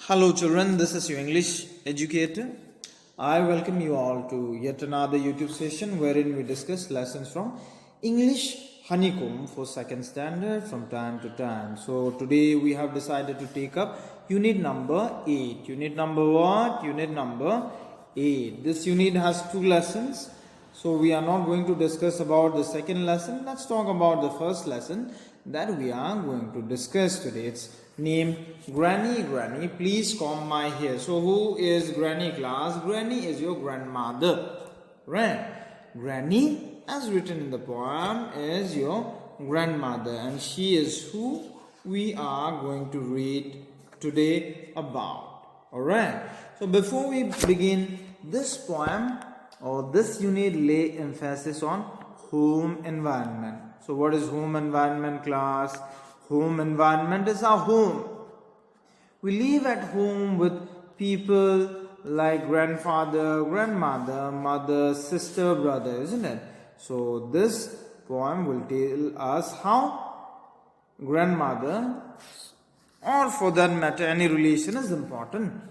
Hello children, this is your English educator. I welcome you all to yet another YouTube session wherein we discuss lessons from English honeycomb for second standard from time to time. So today we have decided to take up unit number 8. Unit number what? Unit number 8. This unit has 2 lessons. So we are not going to discuss about the second lesson. Let's talk about the first lesson that we are going to discuss today. It's named Granny, Granny, please comb my hair. So who is Granny class? Granny is your grandmother, right? Granny, as written in the poem, is your grandmother, and she is who we are going to read today about. Alright, so before we begin, this poem or this unit lay emphasis on home environment. So what is home environment class? Home environment is our home. We live at home with people like grandfather, grandmother, mother, sister, brother, isn't it? So this poem will tell us how grandmother, or for that matter any relation, is important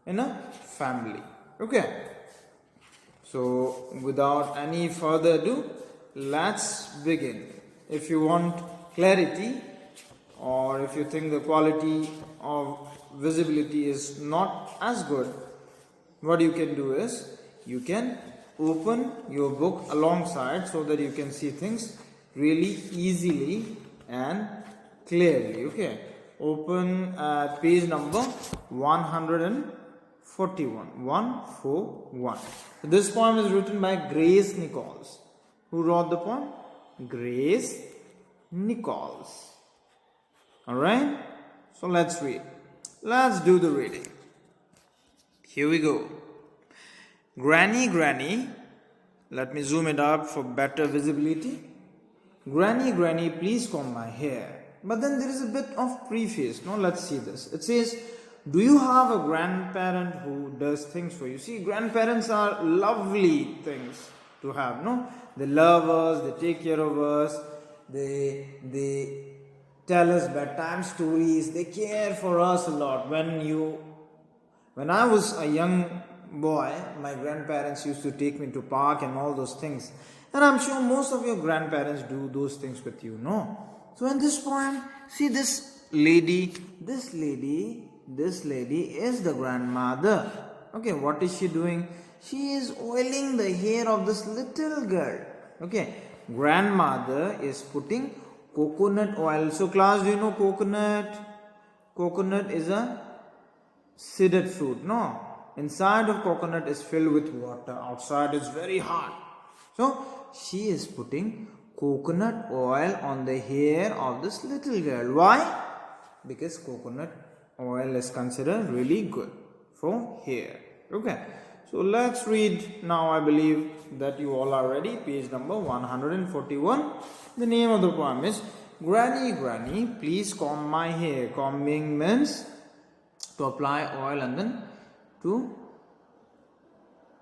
in a family. Okay. So without any further ado, let's begin. If you want clarity, or if you think the quality of visibility is not as good, what you can do is you can open your book alongside so that you can see things really easily and clearly. Okay, open at page number 141. This poem is written by Grace Nichols. Who wrote the poem? Grace Nichols. Alright, so let's read. Let's do the reading. Here we go. Granny, Granny, let me zoom it up for better visibility. Granny, Granny, please comb my hair. But then there is a bit of preface. No, let's see this. It says, do you have a grandparent who does things for you? See, grandparents are lovely things to have, no? They love us, they take care of us, they tell us bedtime stories, they care for us a lot. When I was a young boy, my grandparents used to take me to park and all those things. And I'm sure most of your grandparents do those things with you, no? So in this poem, see this lady is the grandmother. Okay, what is she doing? She is oiling the hair of this little girl. Okay, grandmother is putting coconut oil. So class, do you know coconut? Coconut is a seeded fruit, no? Inside of coconut is filled with water. Outside is very hot. So she is putting coconut oil on the hair of this little girl. Why? Because coconut oil is considered really good for hair. Okay, so let's read now. I believe that you all are ready. Page number 141. The name of the poem is Granny, Granny, please comb my hair. Combing means to apply oil and then to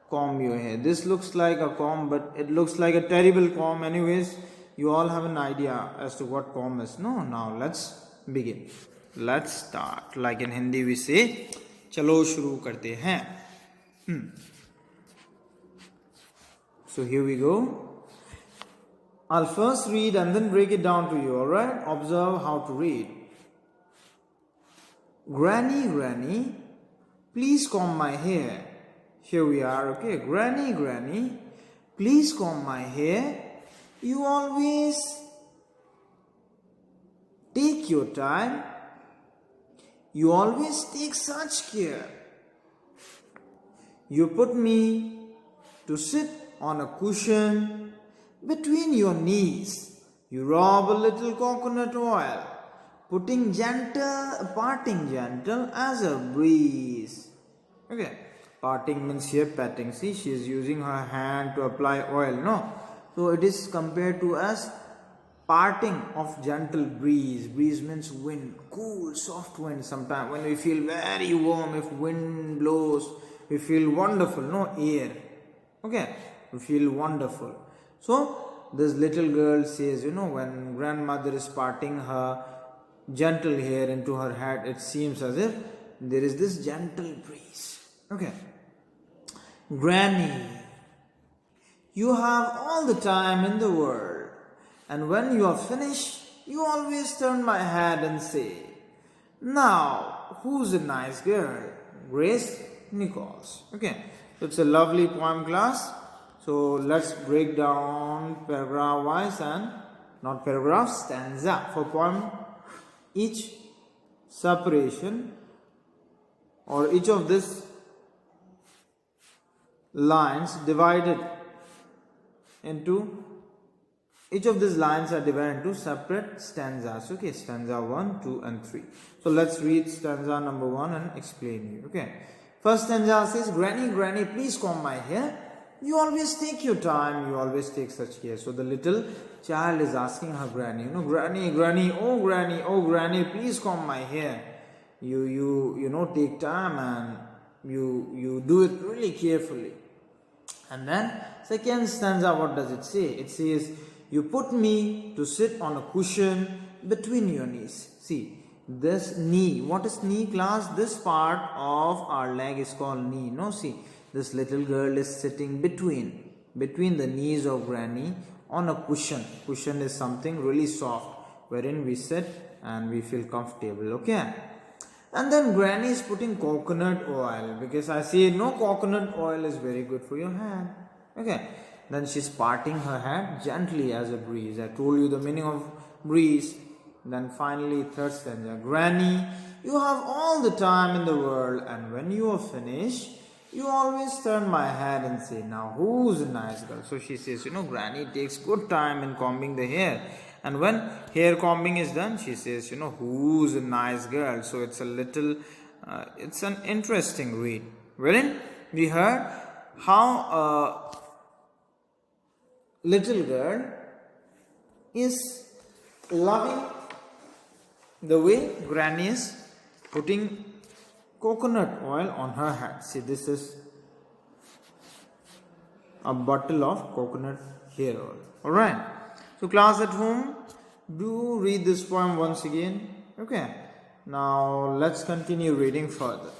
comb your hair. This looks like a comb, but it looks like a terrible comb. Anyways, you all have an idea as to what comb is. No, now let's begin. Let's start. Like in Hindi we say, चलो शुरू करते हैं. So here we go. I'll first read and then break it down to you, alright? Observe how to read. Granny, Granny, please comb my hair. Here we are, okay? Granny, Granny, please comb my hair. You always take your time. You always take such care. You put me to sit on a cushion between your knees. You rub a little coconut oil, parting gentle as a breeze. Okay, parting means here patting. See, she is using her hand to apply oil, no? So it is compared to as parting of gentle breeze. Breeze means wind, cool, soft wind. Sometimes when we feel very warm, if wind blows, we feel wonderful, no? Air. Okay, we feel wonderful. So this little girl says, when grandmother is parting her gentle hair into her head, it seems as if there is this gentle breeze. Okay. Granny, you have all the time in the world, and when you are finished, you always turn my head and say, now, who's a nice girl? Grace Nichols. Okay, so it's a lovely poem, class. So let's break down paragraph wise and not paragraph, stanza for poem. Each separation or each of these lines divided into each of these lines are divided into separate stanzas. Okay, stanza 1, 2 and 3. So let's read stanza number 1 and explain you. Okay, first stanza says, Granny, Granny, please comb my hair. You always take your time, you always take such care. So the little child is asking her granny, Granny, Granny, oh Granny, please comb my hair. You take time and you do it really carefully. And then second stanza, what does it say? It says, you put me to sit on a cushion between your knees. See, this knee, what is knee, class? This part of our leg is called knee. No, see, this little girl is sitting between the knees of Granny on a cushion. Cushion is something really soft wherein we sit and we feel comfortable. Okay. And then Granny is putting coconut oil, because I say no, coconut oil is very good for your hand. Okay. Then she's parting her hair gently as a breeze. I told you the meaning of breeze. Then finally third stanza. Granny, you have all the time in the world, and when you are finished, you always turn my head and say, now who's a nice girl? So she says, Granny takes good time in combing the hair. And when hair combing is done, she says, who's a nice girl? So it's a little, it's an interesting read. Wherein we heard how a little girl is loving the way Granny is putting coconut oil on her head. See, this is a bottle of coconut hair oil. Alright. So class at home, do read this poem once again. Okay. Now let's continue reading further.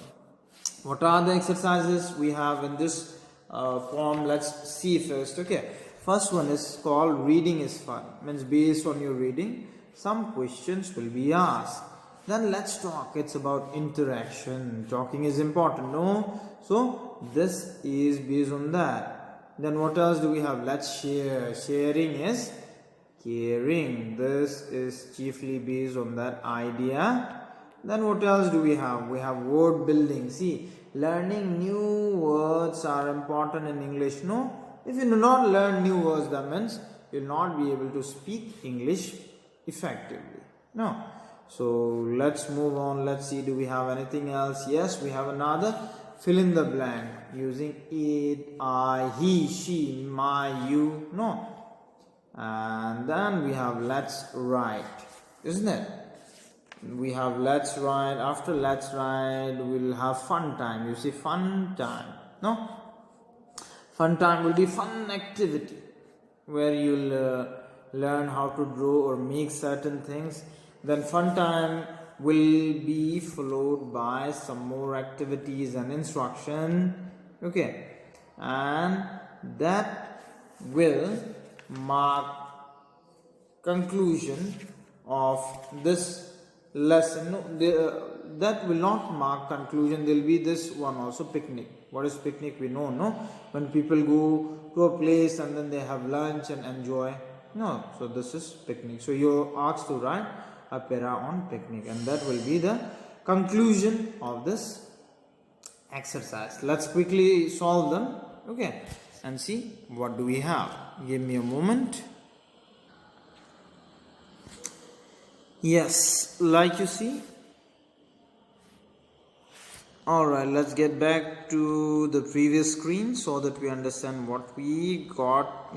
What are the exercises we have in this poem? Let's see first. Okay. First one is called Reading is Fun. Means based on your reading, some questions will be asked. Then let's talk. It's about interaction. Talking is important. No? So this is based on that. Then what else do we have? Let's share. Sharing is caring. This is chiefly based on that idea. Then what else do we have? We have word building. See, learning new words are important in English. No? If you do not learn new words, that means you will not be able to speak English effectively. No. So let's move on. Let's see, do we have anything else? Yes, we have another fill in the blank using it, I, he, she, my, you. No. And then we have let's write, isn't it? We have let's write. After let's write, we'll have fun time. You see, fun time. No? Fun time will be fun activity where you'll learn how to draw or make certain things. Then fun time will be followed by some more activities and instruction. Okay. And that will mark conclusion of this lesson. No, that will not mark conclusion. There will be this one also, picnic. What is picnic? We know, no? When people go to a place and then they have lunch and enjoy. No, so this is picnic. So you're asked to write a para on picnic, and that will be the conclusion of this exercise. Let's quickly solve them. Okay. And see what do we have. Give me a moment. Yes, like you see. Alright, let's get back to the previous screen so that we understand what we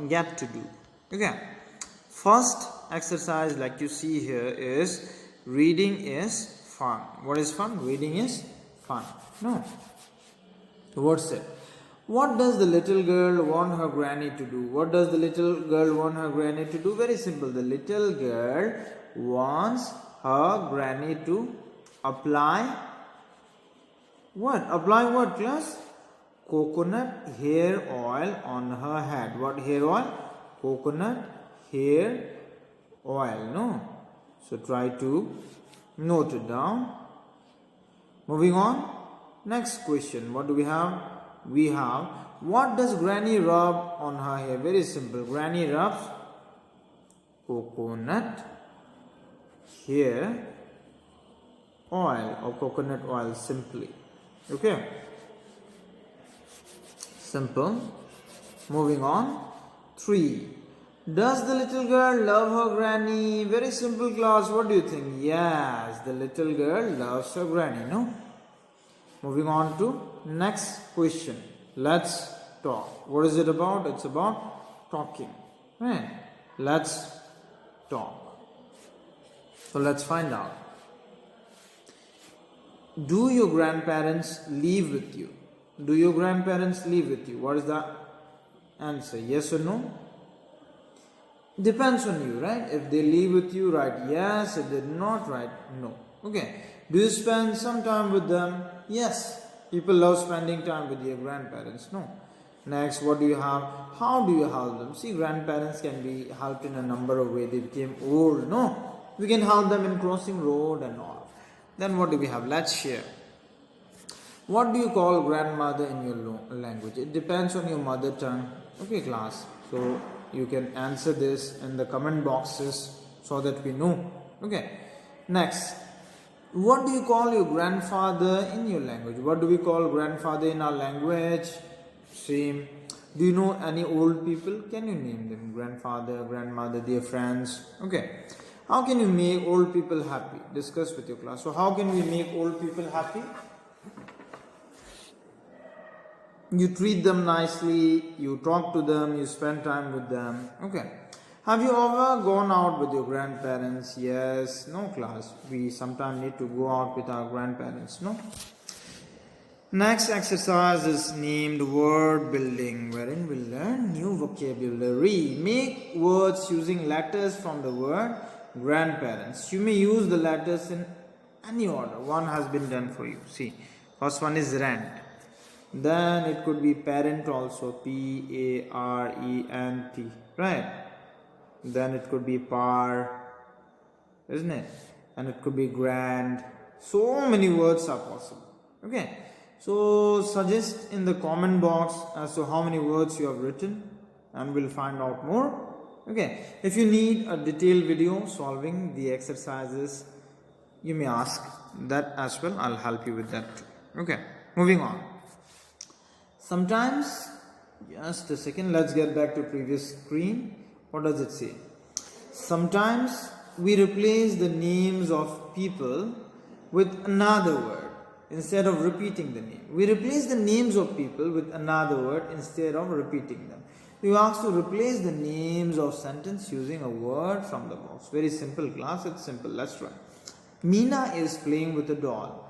get to do. Okay. First exercise, like you see here, is reading is fun. What is fun? Reading is fun. No. What's it? What does the little girl want her granny to do? What does the little girl want her granny to do? Very simple. The little girl wants her granny to apply What? Apply what, class? Coconut hair oil on her head. What hair oil? Coconut hair oil. No? So try to note it down. Moving on. Next question. What do we have? We have, what does Granny rub on her hair? Very simple. Granny rubs coconut hair oil or coconut oil simply. Okay. Simple. Moving on. 3. Does the little girl love her granny? Very simple, class. What do you think? Yes, the little girl loves her granny, no? Moving on to next question. Let's talk. What is it about? It's about talking. Right? Let's talk. So let's find out. Do your grandparents live with you? Do your grandparents live with you? What is the answer? Yes or no? Depends on you, right? If they live with you, write yes. If they do not, write no. Okay. Do you spend some time with them? Yes. People love spending time with their grandparents. No. Next, what do you have? How do you help them? See, grandparents can be helped in a number of ways. They became old. No. We can help them in crossing road and all. Then what do we have? Let's share. What do you call grandmother in your language? It depends on your mother tongue. Okay, class. So you can answer this in the comment boxes so that we know. Okay. Next. What do you call your grandfather in your language? What do we call grandfather in our language? Same. Do you know any old people? Can you name them? Grandfather, grandmother, their friends. Okay. How can you make old people happy? Discuss with your class. So how can we make old people happy? You treat them nicely, you talk to them, you spend time with them. Okay. Have you ever gone out with your grandparents? Yes. No, class. We sometimes need to go out with our grandparents. No. Next exercise is named word building, wherein we learn new vocabulary. Make words using letters from the word grandparents. You may use the letters in any order. One has been done for you. See, first one is rent. Then it could be parent also, P-A-R-E-N-T, right? Then it could be par, isn't it? And it could be grand. So many words are possible. Okay. So suggest in the comment box as to how many words you have written, and we'll find out more. Okay. If you need a detailed video solving the exercises, you may ask that as well. I'll help you with that too. Okay. Moving on. Sometimes, just a second, let's get back to previous screen. What does it say? Sometimes we replace the names of people with another word instead of repeating the name. We replace the names of people with another word instead of repeating them. You asked to replace the names of sentence using a word from the box. Very simple, class. It's simple. Let's try. Meena is playing with a doll.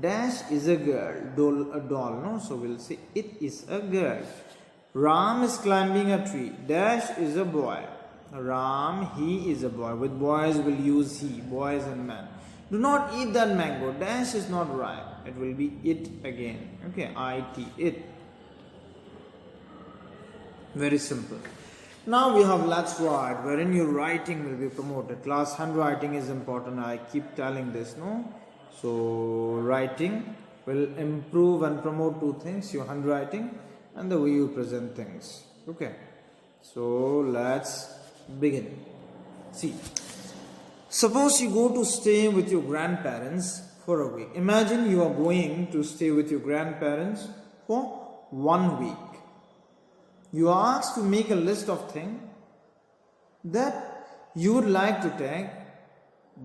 Dash is a girl. A doll, no? So we'll say it is a girl. Ram is climbing a tree. Dash is a boy. Ram, he is a boy. With boys we'll use he. Boys and men. Do not eat that mango. Dash is not ripe. It will be it again. Okay, I-T, it. Very simple. Now we have let's write, wherein your writing will be promoted. Class, handwriting is important. I keep telling this, no? So writing will improve and promote two things, your handwriting and the way you present things. Okay. So let's begin. See. Suppose you go to stay with your grandparents for a week. Imagine you are going to stay with your grandparents for 1 week. You are asked to make a list of things that you would like to take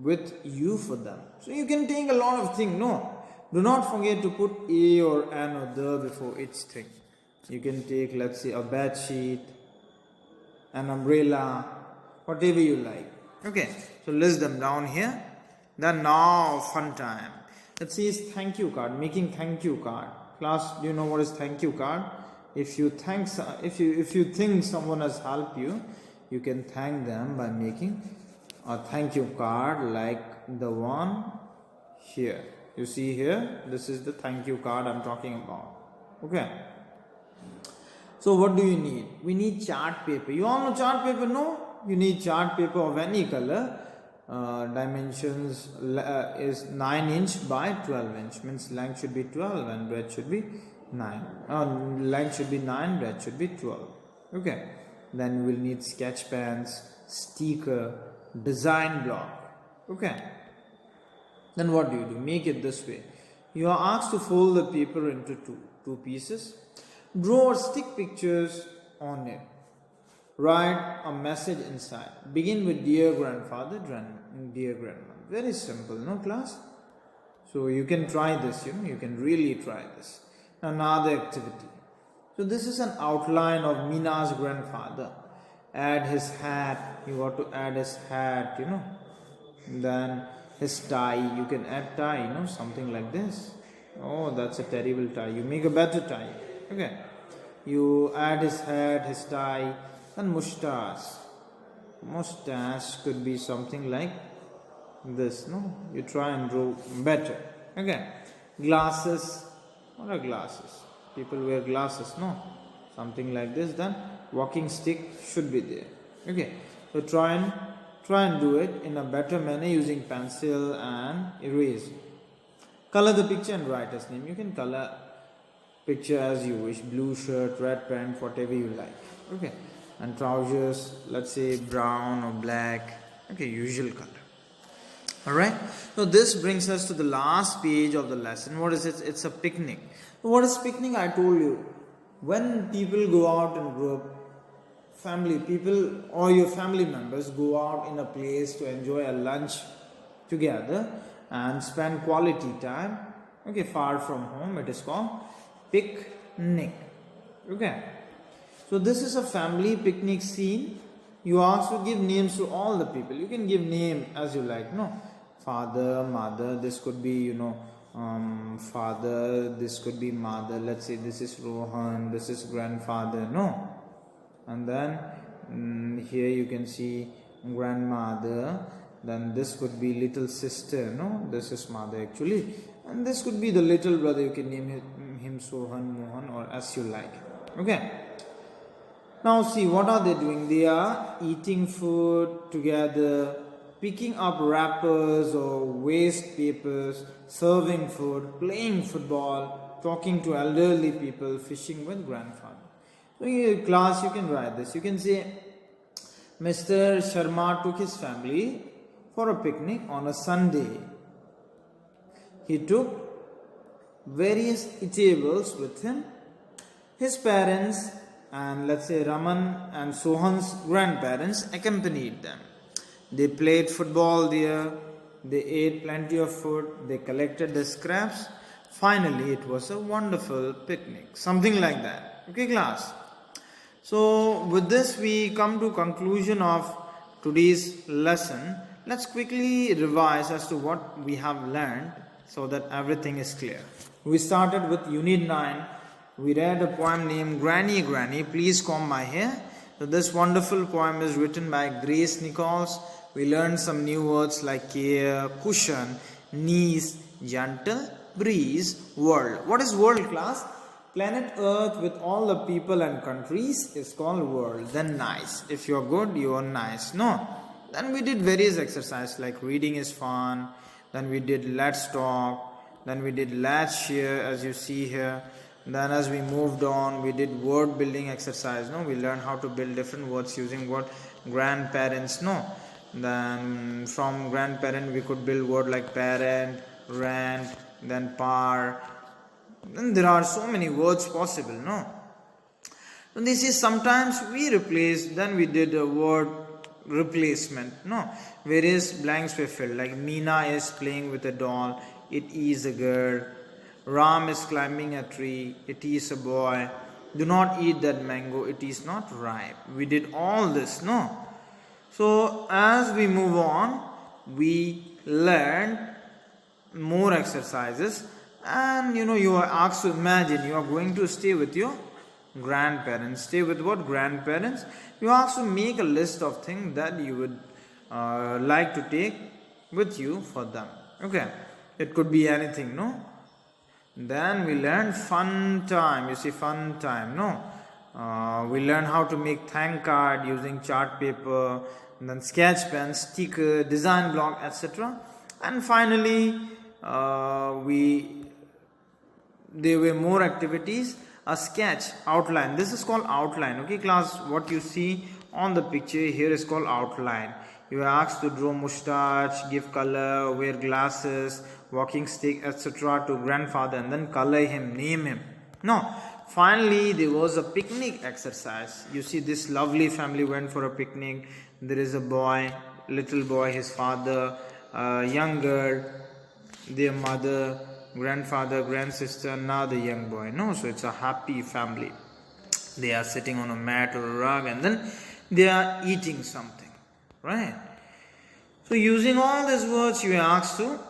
with you for them. So you can take a lot of things. No, do not forget to put a or an or the before each thing. You can take, let's say, a bed sheet, an umbrella, whatever you like. Okay, so list them down here. Then now fun time. It says thank you card, making thank you card. Class, do you know what is thank you card? If you think someone has helped you, you can thank them by making a thank you card like the one here. You see here, this is the thank you card I'm talking about. Okay. So what do you need? We need chart paper. You all know chart paper, no? You need chart paper of any color. Dimensions is 9 inch by 12 inch. Means length should be 12 and breadth should be 9. Length should be 9, breadth should be 12. Okay. Then we'll need sketch pens, sticker, design block. Okay. Then what do? Make it this way. You are asked to fold the paper into two pieces. Draw or stick pictures on it. Write a message inside. Begin with dear grandfather, dear grandmother. Very simple, no class? So you can try this, you can really try this. Another activity. So this is an outline of Mina's grandfather. Add his hat. You got to add his hat, Then his tie. You can add tie, something like this. Oh, that's a terrible tie. You make a better tie. Okay. You add his hat, his tie, and mustache. Mustache could be something like this, no? You try and draw better. Okay. Glasses. What are glasses? People wear glasses, no? Something like this. Then walking stick should be there. Okay. So try and do it in a better manner using pencil and erase. Color the picture and write his name. You can color picture as you wish. Blue shirt, red pant, whatever you like. Okay. And trousers, let's say brown or black. Okay, usual color. Alright. So this brings us to the last page of the lesson. What is it? It's a picnic. What is picnic? I told you. When people go out in group, people or your family members go out in a place to enjoy a lunch together and spend quality time, okay, far from home, it is called picnic. Okay. So this is a family picnic scene. You also give names to all the people. You can give name as you like, no? Father, mother, this could be, father, this could be mother. Let's say this is Rohan, this is grandfather, no? And then here you can see grandmother. Then this could be little sister, no? This is mother actually. And this could be the little brother. You can name him Sohan, Mohan, or as you like. Okay. Now see, what are they doing? They are eating food together, picking up wrappers or waste papers, serving food, playing football, talking to elderly people, fishing with grandfather. So in your class you can write this. You can say, Mr. Sharma took his family for a picnic on a Sunday. He took various eatables with him. His parents and let's say Raman and Sohan's grandparents accompanied them. They played football there. They ate plenty of food. They collected the scraps. Finally, it was a wonderful picnic. Something like that. Okay, class? So, with this, we come to conclusion of today's lesson. Let's quickly revise as to what we have learned so that everything is clear. We started with Unit 9. We read a poem named Granny, Granny, Please Comb My Hair. So this wonderful poem is written by Grace Nichols. We learned some new words like care, cushion, niece, gentle, breeze, world. What is world, class? Planet Earth with all the people and countries is called world. Then nice. If you're good, you are nice. No. Then we did various exercises like reading is fun. Then we did let's talk. Then we did let's share as you see here. Then as we moved on, we did word building exercise. No, we learned how to build different words using word grandparents. No, then from grandparent we could build word like parent, rent, then par. Then there are so many words possible. No, so this is sometimes we replace. Then we did a word replacement. No, various blanks were filled. Like Meena is playing with a doll. It is a girl. Ram is climbing a tree. It is a boy. Do not eat that mango. It is not ripe. We did all this, no? So as we move on, we learn more exercises. And you are asked to imagine you are going to stay with your grandparents. Stay with what? Grandparents. You are asked to make a list of things that you would like to take with you for them. Okay. It could be anything, no? Then we learn fun time. You see, fun time, no? We learn how to make thank card using chart paper, and then sketch pen, sticker, design block, etc. And finally, there were more activities. A sketch, outline. This is called outline. Okay, class. What you see on the picture here is called outline. You are asked to draw mustache, give color, wear glasses, walking stick, etc. to grandfather, and then color him, name him. No. Finally, there was a picnic exercise. You see, this lovely family went for a picnic. There is a boy, little boy, his father, a young girl, their mother, grandfather, grandsister, now the young boy. No, so it's a happy family. They are sitting on a mat or a rug, and then they are eating something, right? So using all these words, you are asked to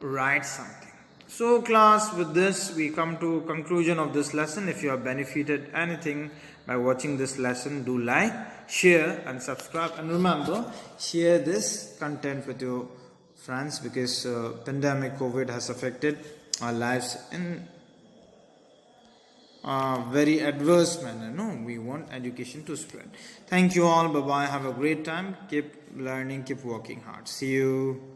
write something. So class, with this we come to conclusion of this lesson. If you have benefited anything by watching this lesson, do like, share and subscribe, and remember, share this content with your friends, because pandemic COVID has affected our lives in a very adverse manner. No, we want education to spread. Thank you all. Bye bye. Have a great time. Keep learning, keep working hard. See you.